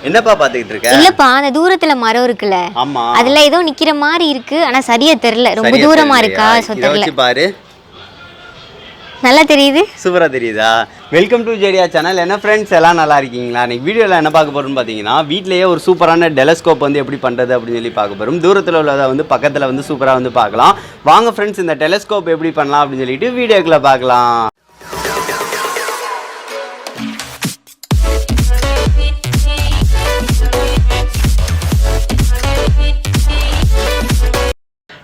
என்னப்பா பாத்துக்கிட்டு இருக்க? இல்லப்பா அந்த தூரத்துல மரம் இருக்குல்ல, ஆமா, அதுல ஏதோ நிக்கிற மாதிரி இருக்கு. ஆனா சரியா தெரியல, ரொம்ப தூரமா இருக்கா சோ தெரியல. பாரு, நல்லா தெரியுது. சூப்பரா தெரியுதா? வெல்கம் டு ஜேடியா சேனல். என்ன ஃப்ரெண்ட்ஸ் எல்லாம் நல்லா இருக்கீங்களா? இன்னைக்கு வீடியோவில் என்ன பார்க்க போகிறோம்னு பார்த்தீங்கன்னா, வீட்டிலேயே ஒரு சூப்பரான டெலஸ்கோப் வந்து எப்படி பண்ணுறது அப்படின்னு சொல்லி பார்க்க போகிறோம். தூரத்தில் உள்ளதை வந்து பக்கத்தில் வந்து சூப்பராக வந்து பார்க்கலாம். வாங்க ஃப்ரெண்ட்ஸ், இந்த டெலஸ்கோப் எப்படி பண்ணலாம் அப்படின்னு சொல்லிட்டு வீடியோக்குள்ளே பார்க்கலாம்.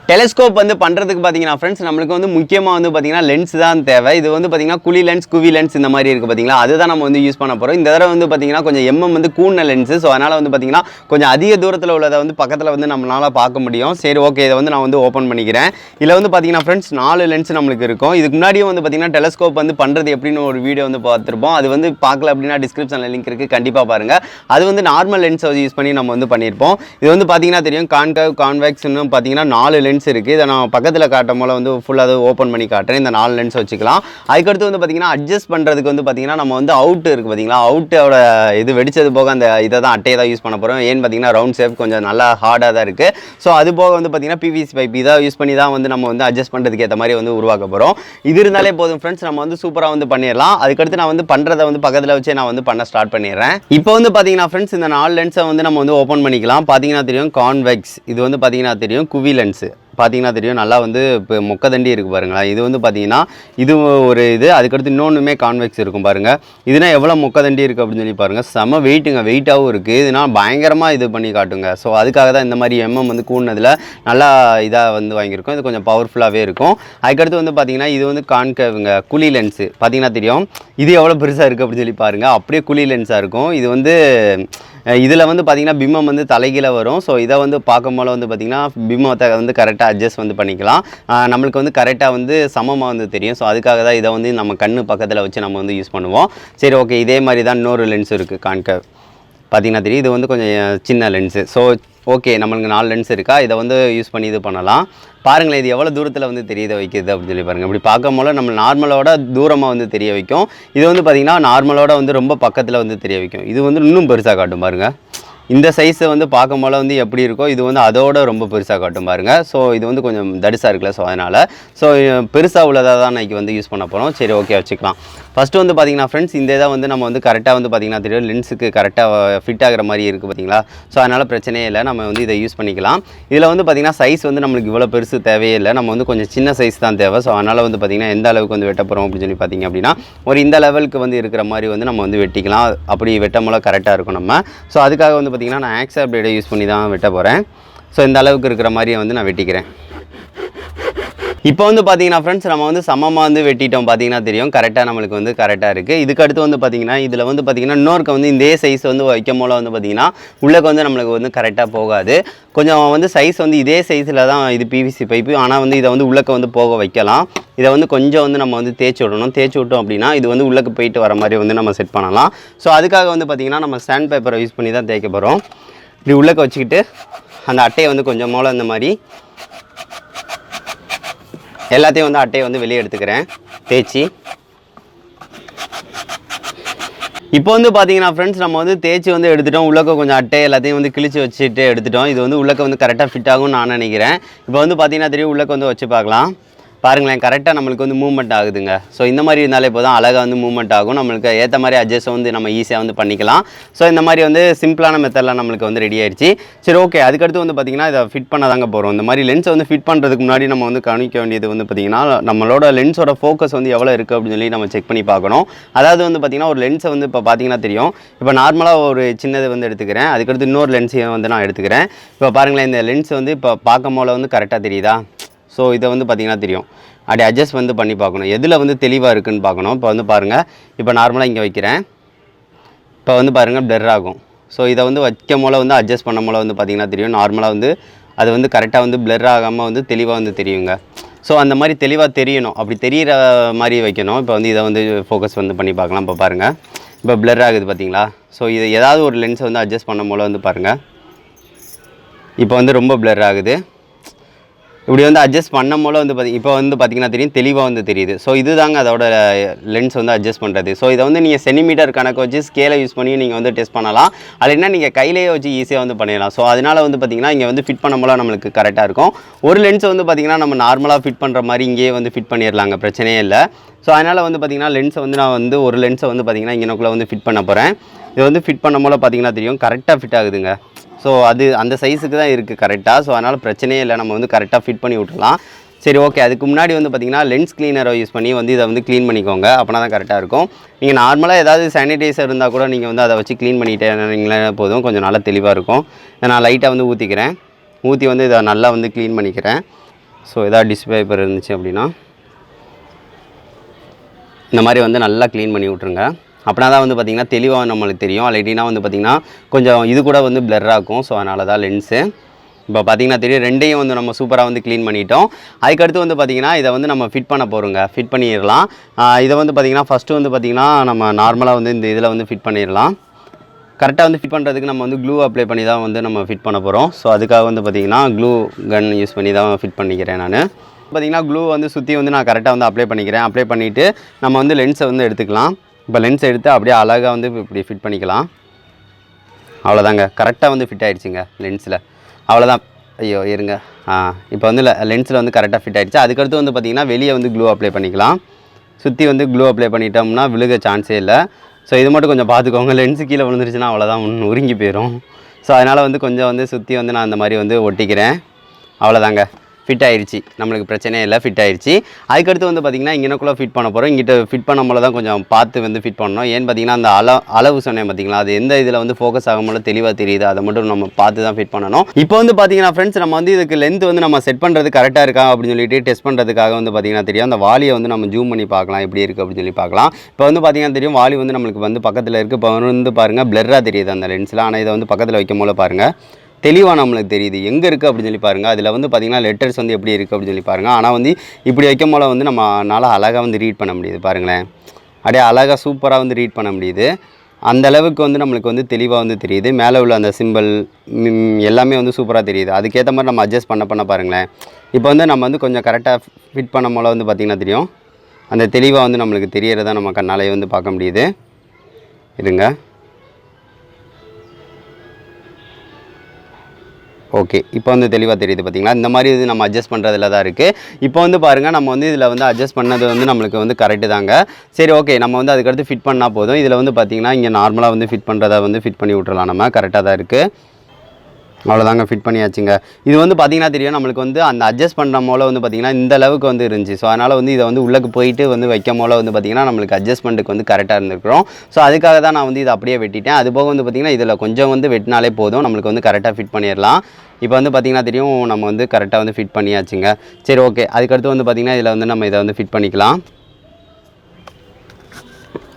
டெலஸ்கோப் வந்து பண்ணுறதுக்கு பார்த்தீங்கன்னா ஃப்ரெண்ட்ஸ், நம்மளுக்கு வந்து முக்கியமாக வந்து பார்த்தீங்கன்னா லென்ஸ் தான் தேவை. இது வந்து பார்த்தீங்கன்னா குழி லென்ஸ், குவி லென்ஸ் இந்த மாதிரி இருக்குது பார்த்தீங்களா, அதுதான் நம்ம வந்து யூஸ் பண்ண போகிறோம். இந்த தடவை வந்து பார்த்தீங்கன்னா கொஞ்சம் வந்து கூடின லென்ஸு. ஸோ அதனால் வந்து பார்த்தீங்கன்னா கொஞ்சம் அதிக தூரத்தில் உள்ளதை வந்து பக்கத்தில் வந்து நம்மளால் பார்க்க முடியும். சரி, ஓகே, இதை வந்து நான் வந்து ஓப்பன் பண்ணிக்கிறேன். இதில் வந்து பார்த்தீங்கன்னா ஃப்ரெண்ட்ஸ் 4 லென்ஸ் நம்மளுக்கு இருக்கும். இதுக்கு முன்னாடியும் வந்து பார்த்தீங்கன்னா டெலஸ்கோப் வந்து பண்ணுறது எப்படின்னு ஒரு வீடியோ வந்து பார்த்துருப்போம். அது வந்து பார்க்கல அப்படின்னா டிஸ்கிரிப்ஷனில் லிங்க் இருக்குது, கண்டிப்பாக பாருங்கள். அது வந்து நார்மல் லென்ஸை யூஸ் பண்ணி நம்ம வந்து பண்ணியிருப்போம். இது வந்து பார்த்தீங்கன்னா தெரியும், கான்கேவ், கான்வெக்ஸ் இன்னும் பார்த்தீங்கன்னா 4 லென்ஸ் இருக்குது. இதை நான் பக்கத்தில் காட்டும் போல வந்து ஃபுல்லாக ஓப்பன் பண்ணி காட்டுறேன். இந்த 4 லென்ஸ் வச்சுக்கலாம். அதுக்கடுத்து வந்து பார்த்தீங்கன்னா அட்ஜஸ்ட் பண்ணுறதுக்கு வந்து பார்த்தீங்கன்னா நம்ம வந்து அவுட் இருக்குது பார்த்தீங்களா, அவுட்டோட இது வெடிச்சது போக அந்த இதை தான் அட்டையை தான் யூஸ் பண்ண போகிறோம். ஏன்னு பார்த்தீங்கன்னா ரவுண்ட் ஷேப் கொஞ்சம் நல்லா ஹார்டாக தான் இருக்குது. ஸோ அது போக வந்து பார்த்தீங்கன்னா பிவிசி பைப் இதை யூஸ் பண்ணி தான் வந்து நம்ம வந்து அட்ஜஸ்ட் பண்ணுறதுக்கு ஏற்ற மாதிரி வந்து உருவாக்க போகிறோம். இது இருந்தாலே போதும் ஃப்ரெண்ட்ஸ், நம்ம வந்து சூப்பராக வந்து பண்ணிடலாம். அதுக்கடுத்து நான் வந்து பண்ணுறதை வந்து பக்கத்தில் வச்சு நான் வந்து பண்ண ஸ்டார்ட் பண்ணிடுறேன். இப்போ வந்து பார்த்தீங்கன்னா ஃப்ரெண்ட்ஸ், இந்த 4 லென்ஸை வந்து நம்ம வந்து ஓப்பன் பண்ணிக்கலாம். பார்த்தீங்கன்னா தெரியும் கான்வெக்ஸ், இது வந்து பார்த்தீங்கன்னா தெரியும் குவி லென்ஸு, பார்த்தீங்கன்னா தெரியும் நல்லா வந்து இப்போ மொக்கதண்டி இருக்குது பாருங்களேன். இது வந்து பார்த்தீங்கன்னா இது ஒரு இது, அதுக்கடுத்து இன்னொன்றுமே கான்வெக்ஸ் இருக்கும் பாருங்கள். இதுனா எவ்வளோ மொக்கதண்டி இருக்குது அப்படின்னு சொல்லி பாருங்கள். செம வெயிட்டுங்க, வெயிட்டாகவும் இருக்குது. இதுனா பயங்கரமாக இது பண்ணி காட்டுங்க. ஸோ அதுக்காக தான் இந்த மாதிரி வந்து கூடினதில் நல்லா இதாக வந்து வாங்கியிருக்கோம். இது கொஞ்சம் பவர்ஃபுல்லாகவே இருக்கும். அதுக்கடுத்து வந்து பார்த்தீங்கன்னா இது வந்து கான்கேவுங்க குழி லென்ஸு, பார்த்தீங்கன்னா தெரியும் இது எவ்வளோ பெருசாக இருக்குது அப்படின்னு சொல்லி பாருங்கள். அப்படியே குழி லென்ஸாக இருக்கும். இது வந்து இதில் வந்து பார்த்திங்கன்னா பிம்மம் வந்து தலைகீழ வரும். ஸோ இதை வந்து பார்க்கும் போல வந்து பார்த்திங்கன்னா பிம்மத்தை வந்து கரெக்டாக அட்ஜஸ்ட் வந்து பண்ணிக்கலாம். நம்மளுக்கு வந்து கரெக்டாக வந்து சமமாக வந்து தெரியும். ஸோ அதுக்காக தான் இதை வந்து நம்ம கண்ணு பக்கத்தில் வச்சு நம்ம வந்து யூஸ் பண்ணுவோம். சரி, ஓகே, இதே மாதிரி தான் இன்னொரு லென்ஸ் இருக்குது கான்கேவ், பார்த்திங்கன்னா தெரியும். இது வந்து கொஞ்சம் சின்ன லென்ஸு. ஸோ ஓகே, நம்மளுக்கு 4 லென்ஸ் இருக்கா, இதை வந்து யூஸ் பண்ணி இது பண்ணலாம். பாருங்களேன், இது எவ்வளோ தூரத்தில் வந்து தெரிய வைக்கிது அப்படின்னு சொல்லி பாருங்கள். இப்படி பார்க்கும் போல நம்ம நார்மலோட தூரமாக வந்து தெரிய வைக்கும். இது வந்து பார்த்திங்கன்னா நார்மலோட வந்து ரொம்ப பக்கத்தில் வந்து தெரிய வைக்கும். இது வந்து இன்னும் பெருசாக காட்டும் பாருங்கள். இந்த சைஸை வந்து பார்க்கும் போல வந்து எப்படி இருக்கோ இது வந்து அதோட ரொம்ப பெருசாக காட்டும் பாருங்கள். ஸோ இது வந்து கொஞ்சம் தடிசாக இருக்குல்ல, ஸோ அதனால் ஸோ பெருசாக உள்ளதாக தான் நான் வந்து யூஸ் பண்ண போகிறோம். சரி, ஓகே, வச்சுக்கலாம். ஃபஸ்ட்டு வந்து பார்த்திங்கன்னா ஃப்ரெண்ட்ஸ், இந்த இதை வந்து நம்ம வந்து கரெக்டாக வந்து பார்த்திங்கன்னா தெரியும் லென்ஸுக்கு கரெக்டாக ஃபிட் ஆகிற மாதிரி இருக்குது பார்த்தீங்களா. ஸோ அதனால் பிரச்சனையே இல்லை, நம்ம வந்து இதை யூஸ் பண்ணிக்கலாம். இதில் வந்து பார்த்திங்கன்னா சைஸ் வந்து நம்மளுக்கு இவ்வளோ பெருசு தேவையே இல்லை, நம்ம வந்து கொஞ்சம் சின்ன சைஸ் தான் தேவை. ஸோ அதனால் வந்து பார்த்திங்கன்னா எந்த அளவுக்கு வந்து வெட்ட போகிறோம் அப்படின்னு சொல்லி பார்த்திங்க அப்படின்னா ஒரு இந்த லெவலுக்கு வந்து இருக்கிற மாதிரி வந்து நம்ம வந்து வெட்டிக்கலாம். அப்படி வெட்டும் போல கரெக்டாக இருக்கும் நம்ம. ஸோ அதுக்காக வந்து பார்த்திங்கன்னா நான் ஆக்ஸா பிளேடை யூஸ் பண்ணி தான் வெட்ட போகிறேன். ஸோ இந்த அளவுக்கு இருக்கிற மாதிரியை வந்து நான் வெட்டிக்கிறேன். இப்போ வந்து பார்த்தீங்கன்னா ஃப்ரெண்ட்ஸ், நம்ம வந்து சமமாக வந்து வெட்டிட்டோம். பார்த்தீங்கன்னா தெரியும் கரெக்டாக நம்மளுக்கு வந்து கரெக்டாக இருக்குது. இதுக்கு அடுத்து வந்து பார்த்திங்கன்னா இதில் வந்து பார்த்திங்கன்னா இன்னொருக்கு வந்து இந்த சைஸ் வந்து வைக்கும் போல வந்து பார்த்திங்கன்னா உள்ளக்கு வந்து நம்மளுக்கு வந்து கரெக்டாக போகாது. கொஞ்சம் வந்து சைஸ் வந்து இதே சைஸில் தான் இது பிவிசி பைப்பு. ஆனால் வந்து இதை வந்து உள்ளக்க வந்து போக வைக்கலாம். இதை வந்து கொஞ்சம் வந்து நம்ம வந்து தேய்ச்சி விடணும். தேய்ச்சி விட்டோம் அப்படின்னா இது வந்து உள்ளக்கு போயிட்டு வர மாதிரி வந்து நம்ம செட் பண்ணலாம். ஸோ அதுக்காக வந்து பார்த்திங்கன்னா நம்ம ஸ்டாண்ட் பேப்பரை யூஸ் பண்ணி தான் தேய்க்க போகிறோம். இப்படி உள்ளக்க வச்சுக்கிட்டு அந்த அட்டையை வந்து கொஞ்சம் போல் இந்த மாதிரி எல்லாத்தையும் வந்து அட்டையை வந்து வெளியே எடுத்துக்கிறேன் தேய்ச்சி. இப்போ வந்து பார்த்தீங்கன்னா ஃப்ரெண்ட்ஸ், நம்ம வந்து தேய்ச்சி வந்து எடுத்துட்டோம். உள்ளக்க கொஞ்சம் அட்டை எல்லாத்தையும் வந்து கிழிச்சு வச்சுட்டு எடுத்துட்டோம். இது வந்து உள்ளக்க வந்து கரெக்டாக ஃபிட் ஆகும்னு நான் நினைக்கிறேன். இப்போ வந்து பார்த்தீங்கன்னா தெரியும் உள்ளக்க வந்து வச்சு பார்க்கலாம். பாருங்களேன், கரெக்டாக நம்மளுக்கு வந்து மூவ்மெண்ட் ஆகுதுங்க. ஸோ இந்த மாதிரி இருந்தாலே இப்போ தான் அழகாக வந்து மூவ்மெண்ட் ஆகும். நம்மளுக்கு ஏற்ற மாதிரி அட்ஜஸ்ட் வந்து நம்ம ஈஸியாக வந்து பண்ணிக்கலாம். ஸோ இந்த மாதிரி வந்து சிம்பிளான மெத்தட்லாம் நம்மளுக்கு வந்து ரெடி ஆயிடுச்சு. சரி, ஓகே, அதுக்கடுத்து வந்து பார்த்திங்கன்னா இதை ஃபிட் பண்ண தாங்க போகிறோம். இந்த மாதிரி லென்ஸை வந்து ஃபிட் பண்ணுறதுக்கு முன்னாடி நம்ம வந்து கவனிக்க வேண்டியது வந்து பார்த்திங்கன்னா நம்மளோட லென்ஸோட ஃபோக்கஸ் வந்து எவ்வளோ இருக்குது அப்படின்னு சொல்லி நம்ம செக் பண்ணி பார்க்கணும். அதாவது வந்து பார்த்திங்கன்னா ஒரு லென்ஸை வந்து இப்போ பார்த்திங்கன்னா தெரியும், இப்போ நார்மலாக ஒரு சின்னதை வந்து எடுத்துக்கிறேன். அதுக்கடுத்து இன்னொரு லென்ஸையும் வந்து நான் எடுத்துக்கிறேன். இப்போ பாருங்களேன், இந்த லென்ஸ் வந்து இப்போ பார்க்கும் போல வந்து கரெக்டாக தெரியுதா. ஸோ இதை வந்து பார்த்திங்கன்னா தெரியும் அப்படி அட்ஜஸ்ட் வந்து பண்ணி பார்க்கணும், எதில் வந்து தெளிவாக இருக்குதுன்னு பார்க்கணும். இப்போ வந்து பாருங்கள், இப்போ நார்மலாக இங்கே வைக்கிறேன். இப்போ வந்து பாருங்கள் பிளர் ஆகும். ஸோ இதை வந்து வைக்கும் போல வந்து அட்ஜஸ்ட் பண்ண போல வந்து பார்த்திங்கன்னா தெரியும் நார்மலாக வந்து அது வந்து கரெக்டாக வந்து பிளர் ஆகாமல் வந்து தெளிவாக வந்து தெரியுங்க. ஸோ அந்த மாதிரி தெளிவாக தெரியணும், அப்படி தெரிகிற மாதிரி வைக்கணும். இப்போ வந்து இதை வந்து ஃபோக்கஸ் வந்து பண்ணி பார்க்கலாம். இப்போ பாருங்கள், இப்போ பிளர் ஆகுது பார்த்தீங்களா. ஸோ இது ஏதாவது ஒரு லென்ஸை வந்து அட்ஜஸ்ட் பண்ண போல வந்து பாருங்கள், இப்போ வந்து ரொம்ப பிளர் ஆகுது. இப்படி வந்து அட்ஜஸ்ட் பண்ணும் போல வந்து இப்போ வந்து பார்த்தீங்கன்னா தெரியும், தெளிவாக வந்து தெரியுது. ஸோ இதுதாங்க அதோட லென்ஸ் வந்து அட்ஜஸ்ட் பண்ணுறது. ஸோ இதை வந்து நீங்கள் சென்டிமீட்டர் கணக்கு வச்சு ஸ்கேலை யூஸ் பண்ணி நீங்கள் வந்து டெஸ்ட் பண்ணலாம். இல்லைன்னா நீங்கள் கையிலேயே வச்சு ஈஸியாக வந்து பண்ணிடலாம். ஸோ அதனால் வந்து பார்த்தீங்கன்னா இங்கே வந்து ஃபிட் பண்ணும் போல நம்மளுக்கு கரெக்டாக இருக்கும். ஒரு லென்ஸ் வந்து பார்த்தீங்கன்னா நம்ம நார்மலாக ஃபிட் பண்ணுற மாதிரி இங்கேயே வந்து ஃபிட் பண்ணிடலாங்க, பிரச்சனையே இல்லை. ஸோ அதனால் வந்து பார்த்தீங்கன்னா லென்ஸை வந்து நான் வந்து ஒரு லென்ஸை வந்து பார்த்தீங்கன்னா இங்கனக்குள்ளே வந்து ஃபிட் பண்ண போகிறேன். இது வந்து ஃபிட் பண்ணும் போல பார்த்தீங்கன்னா தெரியும், கரெக்டாக ஃபிட் ஆகுதுங்க. ஸோ அது அந்த சைஸுக்கு தான் இருக்குது கரெக்டாக. ஸோ அதனால் பிரச்சனையே இல்லை, நம்ம வந்து கரெக்டாக ஃபிட் பண்ணி விட்டுலாம். சரி ஓகே, அதுக்கு முன்னாடி வந்து பார்த்திங்கன்னா லென்ஸ் க்ளீனரை யூஸ் பண்ணி வந்து இதை வந்து க்ளீன் பண்ணிக்கோங்க, அப்படின்னா தான் கரெக்டாக இருக்கும். நீங்கள் நார்மலாக ஏதாவது சானிடைசர் இருந்தால் கூட நீங்கள் வந்து அதை வச்சு க்ளீன் பண்ணிட்டேன்னீங்களே போதும், கொஞ்சம் நல்லா தெளிவாக இருக்கும். நான் லைட்டாக வந்து ஊற்றிக்கிறேன், ஊற்றி வந்து இதை நல்லா வந்து க்ளீன் பண்ணிக்கிறேன். ஸோ எதாவது டிஸ்பிளே பேப்பர் இருந்துச்சு அப்படின்னா இந்த மாதிரி வந்து நல்லா க்ளீன் பண்ணி விட்ருங்க. அப்படின்னா தான் வந்து பார்த்திங்கன்னா தெளிவாக நம்மளுக்கு தெரியும். இல்லாட்டினா வந்து பார்த்திங்கன்னா கொஞ்சம் இது கூட வந்து பிளர்ராக இருக்கும். ஸோ அதனால தான் லென்ஸு. இப்போ பார்த்திங்கன்னா தெரியும், ரெண்டையும் வந்து நம்ம சூப்பராக வந்து க்ளீன் பண்ணிட்டோம். அதுக்கடுத்து வந்து பார்த்திங்கன்னா இதை வந்து நம்ம ஃபிட் பண்ண போகிறோங்க, ஃபிட் பண்ணிடலாம். இதை வந்து பார்த்திங்கன்னா ஃபஸ்ட்டு வந்து பார்த்திங்கன்னா நம்ம நார்மலாக வந்து இந்த இதில் வந்து ஃபிட் பண்ணிடலாம். கரெக்டாக வந்து ஃபிட் பண்ணுறதுக்கு நம்ம வந்து க்ளூ அப்ளை பண்ணி தான் வந்து நம்ம ஃபிட் பண்ண போகிறோம். ஸோ அதுக்காக வந்து பார்த்திங்கன்னா க்ளூ கன் யூஸ் பண்ணி தான் ஃபிட் பண்ணிக்கிறேன் நான். பார்த்திங்கன்னா க்ளூ வந்து சுற்றி வந்து நான் கரெக்டாக வந்து அப்ளை பண்ணிக்கிறேன். அப்ளை பண்ணிவிட்டு நம்ம வந்து லென்ஸை வந்து எடுத்துக்கலாம். இப்போ லென்ஸை எடுத்து அப்படியே அழகாக வந்து இப்படி ஃபிட் பண்ணிக்கலாம். அவ்வளோதாங்க, கரெக்டாக வந்து ஃபிட் ஆகிடுச்சிங்க லென்ஸில். அவ்வளோதான். ஐயோ இருங்க, இப்போ வந்து லென்ஸில் வந்து கரெக்டாக ஃபிட் ஆகிடுச்சு. அதுக்கடுத்து வந்து பார்த்திங்கன்னா வெளியே வந்து க்ளூ அப்ளை பண்ணிக்கலாம். சுற்றி வந்து க்ளூ அப்ளை பண்ணிட்டோம்னா விழுக சான்ஸே இல்லை. ஸோ இது மட்டும் கொஞ்சம் பார்த்துக்கோங்க, லென்ஸு கீழே விழுந்துருச்சுன்னா அவ்வளோதான், உருங்கி போயிடும். ஸோ அதனால் வந்து கொஞ்சம் வந்து சுற்றி வந்து நான் அந்த மாதிரி வந்து ஒட்டிக்கிறேன். அவ்வளோதாங்க, ஃபிட் ஆயிடுச்சு, நம்மளுக்கு பிரச்சனையே இல்லை, ஃபிட் ஆயிடுச்சு. அதுக்கடுத்து வந்து பார்த்திங்கன்னா இங்கனக்குள்ளே ஃபிட் பண்ண போகிறோம். இங்கிட்ட ஃபிட் பண்ணும்போது தான் கொஞ்சம் பார்த்து வந்து ஃபிட் பண்ணணும். ஏன்னு பார்த்திங்கன்னா அந்த அளவு சொன்னேன் பார்த்திங்களா, அது எந்த இதில் வந்து ஃபோக்கஸ் ஆகும்போது தெளிவாக தெரியுது, அதை மட்டும் நம்ம பார்த்து தான் ஃபிட் பண்ணணும். இப்போ வந்து பார்த்திங்கன்னா ஃப்ரெண்ட்ஸ், நம்ம வந்து இதுக்கு லென்த் வந்து நம்ம செட் பண்ணுறது கரெக்டாக இருக்கா அப்படின்னு சொல்லிட்டு டெஸ்ட் பண்ணுறதுக்காக வந்து பார்த்திங்கன்னா தெரியும், அந்த வாலியை வந்து நம்ம ஜூம் பண்ணி பார்க்கலாம் எப்படி இருக்குது அப்படின்னு சொல்லி பார்க்கலாம். இப்போ வந்து பார்த்திங்கன்னா தெரியும், வாலி வந்து நம்மளுக்கு வந்து பக்கத்தில் இருக்குது. இப்போ வந்து பாருங்கள் பிளர்ராக தெரியுது அந்த லென்ஸில். ஆனால் இதை வந்து பக்கத்தில் வைக்கும் போல பாருங்கள் தெளிவாக நம்மளுக்கு தெரியுது எங்கே இருக்குது அப்படின்னு சொல்லி பாருங்கள். அதில் வந்து பார்த்திங்கன்னா லெட்டர்ஸ் வந்து எப்படி இருக்குது அப்படின்னு சொல்லி பாருங்கள். ஆனால் வந்து இப்படி வைக்கும் போல் வந்து நம்மளால் அழகாக வந்து ரீட் பண்ண முடியுது பாருங்களேன். அப்படியே அழகாக சூப்பராக வந்து ரீட் பண்ண முடியுது. அந்த அளவுக்கு வந்து நம்மளுக்கு வந்து தெளிவாக வந்து தெரியுது. மேலே உள்ள அந்த சிம்பிள் எல்லாமே வந்து சூப்பராக தெரியுது. அதுக்கேற்ற மாதிரி நம்ம அட்ஜஸ்ட் பண்ண பாருங்களேன். இப்போ வந்து நம்ம வந்து கொஞ்சம் கரெக்டாக ஃபிட் பண்ண போல் வந்து பார்த்திங்கன்னா தெரியும், அந்த தெளிவாக வந்து நம்மளுக்கு தெரியறத நம்ம கண்ணாலே வந்து பார்க்க முடியுது. இருங்க, ஓகே, இப்போ வந்து தெளிவாக தெரியுது பார்த்திங்களா. இந்த மாதிரி இது நம்ம அட்ஜஸ்ட் பண்ணுறதுல தான் இருக்குது. இப்போ வந்து பாருங்கள், நம்ம வந்து இதில் வந்து அட்ஜஸ்ட் பண்ணது வந்து நம்மளுக்கு வந்து கரெக்டு தாங்க. சரி ஓகே, நம்ம வந்து அதுக்கடுத்து ஃபிட் பண்ணால் போதும். இதில் வந்து பார்த்திங்கன்னா இங்கே நார்மலாக வந்து ஃபிட் பண்ணுறதை வந்து ஃபிட் பண்ணி விட்றலாம், நம்ம கரெக்டாக தான் இருக்குது. அவ்வளோதாங்க, ஃபிட் பண்ணியாச்சுங்க. இது வந்து பார்த்திங்கன்னா தெரியும், நம்மளுக்கு வந்து அந்த அட்ஜஸ்ட் பண்ணுற போல் வந்து பார்த்திங்கன்னா இந்த அளவுக்கு வந்து இருந்துச்சு. ஸோ அதனால் வந்து இதை வந்து உள்ளக்கு போயிட்டு வந்து வைக்கும் போல் வந்து பார்த்திங்கன்னா நம்மளுக்கு அட்ஜஸ்ட்மெண்ட்டுக்கு வந்து கரெக்டாக இருந்துருக்கிறோம். ஸோ அதுக்காக தான் நான் வந்து இதை அப்படியே வெட்டிட்டேன். அது போக வந்து பார்த்திங்கன்னா இதில் கொஞ்சம் வந்து வெட்டினாலே போதும், நம்மளுக்கு வந்து கரெக்டாக ஃபிட் பண்ணிடலாம். இப்போ வந்து பார்த்திங்கன்னா தெரியும், நம்ம வந்து கரெக்டாக வந்து ஃபிட் பண்ணியாச்சுங்க. சரி ஓகே, அதுக்கடுத்து வந்து பார்த்திங்கன்னா இதில் வந்து நம்ம இதை வந்து ஃபிட் பண்ணிக்கலாம்.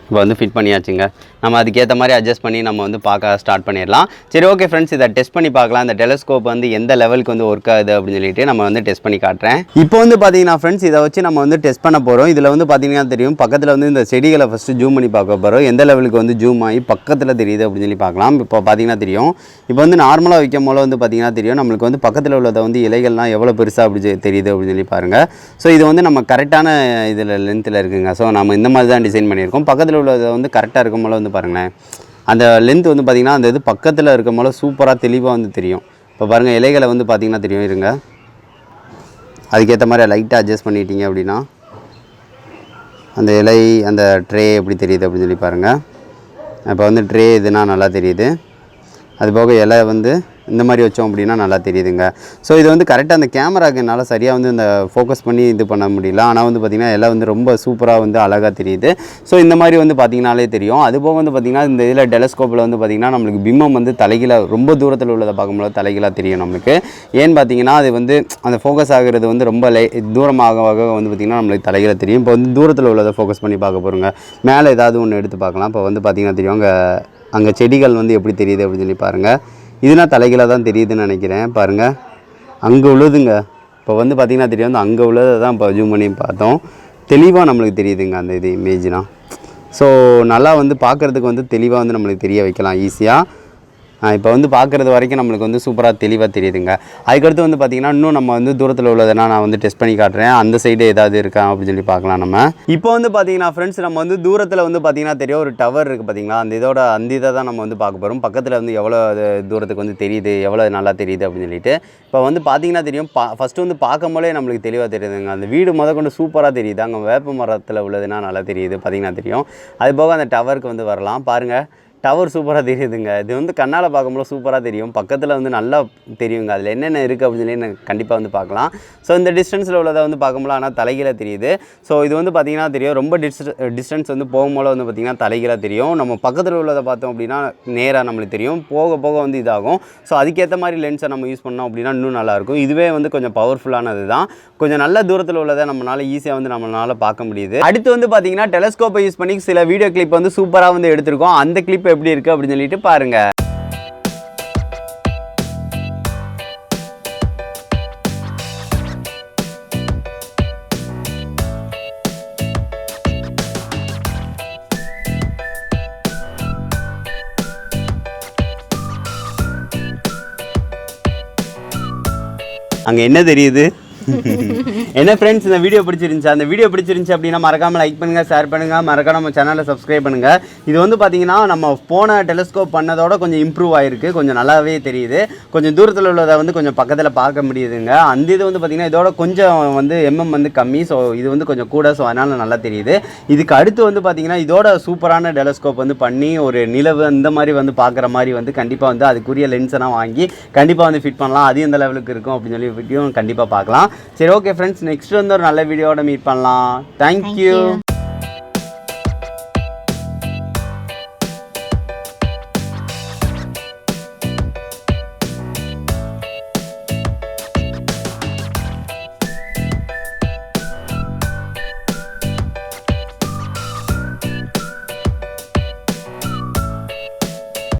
இப்போ வந்து ஃபிட் பண்ணியாச்சுங்க. நம்ம அதுக்கேற்ற மாதிரி அட்ஜஸ்ட் பண்ணி நம்ம வந்து பார்க்க ஸ்டார்ட் பண்ணிடலாம். சரி ஓகே ஃப்ரெண்ட்ஸ், இதை டெஸ்ட் பண்ணி பார்க்கலாம். இந்த டெலஸ்கோப் வந்து எந்த லெவலுக்கு வந்து ஒர்க் ஆகுது அப்படின்னு சொல்லிட்டு நம்ம வந்து டெஸ்ட் பண்ணி காட்டுறேன். இப்போ வந்து பார்த்தீங்கன்னா ஃப்ரெண்ட்ஸ், இதை வச்சு நம்ம வந்து டெஸ்ட் பண்ண போகிறோம். இதில் வந்து பார்த்தீங்கன்னா தெரியும், பக்கத்தில் வந்து இந்த செடிகளை ஃபஸ்ட்டு ஜூம் பண்ணி பார்க்க போகிறோம். எந்த லெவலுக்கு வந்து ஜூம் ஆகி பக்கத்தில் தெரியுது அப்படின்னு சொல்லி பார்க்கலாம். இப்போ பார்த்தீங்கன்னா தெரியும், இப்போ வந்து நார்மலாக வைக்கும் போல வந்து பார்த்தீங்கன்னா தெரியும், நம்மளுக்கு வந்து பக்கத்தில் உள்ளதை வந்து இலைகள்லாம் எவ்வளோ பெருசாக அப்படி தெரியுது அப்படின்னு சொல்லி பாருங்கள். ஸோ இது வந்து நம்ம கரெக்டான இதில் லென்த்தில் இருக்குங்க. ஸோ நம்ம இந்த மாதிரி தான் டிசைன் பண்ணியிருக்கோம். பக்கத்தில் உள்ளதை வந்து கரெக்டாக இருக்கும் போல வந்து பாருங்களேன், அந்த லென்த் வந்து பார்த்திங்கன்னா அந்த இது பக்கத்தில் இருக்கும் போல சூப்பராக தெளிவாக வந்து தெரியும். இப்போ பாருங்கள், இலைகளை வந்து பார்த்திங்கன்னா தெரியும். இருங்க, அதுக்கேற்ற மாதிரி லைட்டாக அட்ஜஸ்ட் பண்ணிட்டீங்க அப்படின்னா அந்த இலை அந்த ட்ரே எப்படி தெரியுது அப்படின்னு சொல்லி பாருங்கள். இப்போ வந்து ட்ரே இதுனா நல்லா தெரியுது. அதுபோக இலை வந்து இந்த மாதிரி வச்சோம் அப்படின்னா நல்லா தெரியுதுங்க. ஸோ இது வந்து கரெக்டாக அந்த கேமராக்கு என்னால் சரியாக வந்து இந்த ஃபோக்கஸ் பண்ணி இது பண்ண முடியல. ஆனால் வந்து பார்த்திங்கன்னா எல்லாம் வந்து ரொம்ப சூப்பராக வந்து அழகாக தெரியுது. ஸோ இந்த மாதிரி வந்து பார்த்திங்கனாலே தெரியும். அதுபோக வந்து பார்த்திங்கன்னா இந்த இதில் டெலஸ்கோப்பில் வந்து பார்த்திங்கன்னா நம்மளுக்கு பிம்பம் வந்து தலைகீழாக ரொம்ப தூரத்தில் உள்ளதை பார்க்கும்போது தலைகீழாக தெரியும் நம்மளுக்கு. ஏன்னு பார்த்திங்கன்னா அது வந்து அந்த ஃபோக்கஸ் ஆகிறது வந்து ரொம்ப தூரமாக வந்து பார்த்திங்கன்னா நம்மளுக்கு தலைகீழாக தெரியும். இப்போ வந்து தூரத்தில் உள்ளதை ஃபோக்கஸ் பண்ணி பார்க்க போகிறோங்க. மேலே ஏதாவது ஒன்று எடுத்து பார்க்கலாம். இப்போ வந்து பார்த்திங்கன்னா தெரியும், அங்கே செடிகள் வந்து எப்படி தெரியுது அப்படின்னு சொல்லி பாருங்கள். இதுனா தலைகீழாக தான் தெரியுதுன்னு நினைக்கிறேன். பாருங்கள், அங்கே உள்ளதுங்க. இப்போ வந்து பார்த்திங்கன்னா தெரியும், அந்த அங்கே உள்ளதை தான் இப்போ ஜூம் பண்ணி பார்த்தோம். தெளிவாக நம்மளுக்கு தெரியுதுங்க அந்த இது இமேஜ்னால். ஸோ நல்லா வந்து பார்க்குறதுக்கு வந்து தெளிவாக வந்து நம்மளுக்கு தெரிய வைக்கலாம் ஈஸியாக. இப்போ வந்து பார்க்குறது வரைக்கும் நம்மளுக்கு வந்து சூப்பராக தெளிவாக தெரியுதுங்க. அதுக்கடுத்து வந்து பார்த்திங்கன்னா இன்னும் நம்ம வந்து தூரத்தில் உள்ளதுனா நான் வந்து டெஸ்ட் பண்ணி காட்டுறேன். அந்த சைடு ஏதாவது இருக்கா அப்படின்னு சொல்லி பார்க்கலாம் நம்ம. இப்போ வந்து பார்த்திங்கன்னா ஃப்ரெண்ட்ஸ் நம்ம வந்து தூரத்தில் வந்து பார்த்திங்கன்னா தெரியும் ஒரு டவர் இருக்குது பார்த்திங்களா, அந்த இதை தான் நம்ம வந்து பார்க்க போகிறோம். பக்கத்தில் வந்து எவ்வளோ தூரத்துக்கு வந்து தெரியுது, எவ்வளோ நல்லா தெரியுது அப்படின்னு சொல்லிட்டு. இப்போ வந்து பார்த்திங்கன்னா தெரியும், ஃபஸ்ட்டு வந்து பார்க்கும்போதே நம்மளுக்கு தெளிவாக தெரியுதுங்க. அந்த வீடு கொண்டு சூப்பராக தெரியுது. அங்கே வேப்ப மரத்தில் உள்ளதுன்னா நல்லா தெரியுது பார்த்திங்கன்னா தெரியும். அது போக அந்த டவருக்கு வந்து வரலாம் பாருங்கள். டவர் சூப்பராக தெரியுதுங்க. இது வந்து கண்ணால் பார்க்கும்போது சூப்பராக தெரியும். பக்கத்தில் வந்து நல்லா தெரியுங்க. அதில் என்னென்ன இருக்குது அப்படின்னு சொல்லி எனக்கு கண்டிப்பாக வந்து பார்க்கலாம். ஸோ இந்த டிஸ்டன்ஸில் உள்ளதை வந்து பார்க்கும்போது ஆனால் தலைகீழாக தெரியுது. ஸோ இது வந்து பார்த்திங்கன்னா தெரியும், ரொம்ப டிஸ்டன்ஸ் வந்து போகும்போது வந்து பார்த்திங்கன்னா தலைகீழாக தெரியும். நம்ம பக்கத்தில் உள்ளதை பார்த்தோம் அப்படின்னா நேராக நம்மளுக்கு தெரியும். போக போக வந்து இதாகும். ஸோ அதுக்கேற்ற மாதிரி லென்ஸை நம்ம யூஸ் பண்ணோம் அப்படின்னா இன்னும் நல்லாயிருக்கும். இதுவே வந்து கொஞ்சம் பவர்ஃபுல்லானது தான். கொஞ்சம் நல்ல தூரத்தில் உள்ளதை நம்மளால் ஈஸியாக வந்து நம்மளால் பார்க்க முடியுது. அடுத்து வந்து பார்த்திங்கன்னா டெலஸ்கோப்பை யூஸ் பண்ணி சில வீடியோ கிளிப் வந்து சூப்பராக வந்து எடுத்திருக்கோம். அந்த கிளிப் எப்படி இருக்கு அப்படின்னு சொல்லிட்டு பாருங்க. அங்க என்ன தெரியுது? என்ன ஃப்ரெண்ட்ஸ், இந்த வீடியோ பிடிச்சிருந்துச்சு. அந்த வீடியோ பிடிச்சிருந்துச்சு அப்படின்னா மறக்காமல் லைக் பண்ணுங்கள், ஷேர் பண்ணுங்கள், மறக்காம நம்ம சேனலை சப்ஸ்கிரைப் பண்ணுங்கள். இது வந்து பார்த்தீங்கன்னா நம்ம போன டெலஸ்கோப் பண்ணதோட கொஞ்சம் இம்ப்ரூவ் ஆகிருக்கு. கொஞ்சம் நல்லாவே தெரியுது. கொஞ்சம் தூரத்தில் உள்ளதை வந்து கொஞ்சம் பக்கத்தில் பார்க்க முடியுதுங்க. அந்த இது வந்து பார்த்திங்கன்னா இதோட கொஞ்சம் வந்து வந்து கம்மி. ஸோ இது வந்து கொஞ்சம் கூட. ஸோ அதனால் நல்லா தெரியுது. இதுக்கு அடுத்து வந்து பார்த்திங்கன்னா இதோட சூப்பரான டெலஸ்கோப் வந்து பண்ணி ஒரு நிலவு அந்த மாதிரி வந்து பார்க்குற மாதிரி வந்து கண்டிப்பாக வந்து அதுக்குரிய லென்ஸெல்லாம் வாங்கி கண்டிப்பாக வந்து ஃபிட் பண்ணலாம். அது எந்த லெவலுக்கு இருக்கும் அப்படின்னு சொல்லி வீடியோ கண்டிப்பாக பார்க்கலாம். சரி, ஓகே ஃப்ரெண்ட்ஸ், நெக்ஸ்ட் வந்து ஒரு நல்ல வீடியோட மீட் பண்ணலாம். தேங்க்யூ.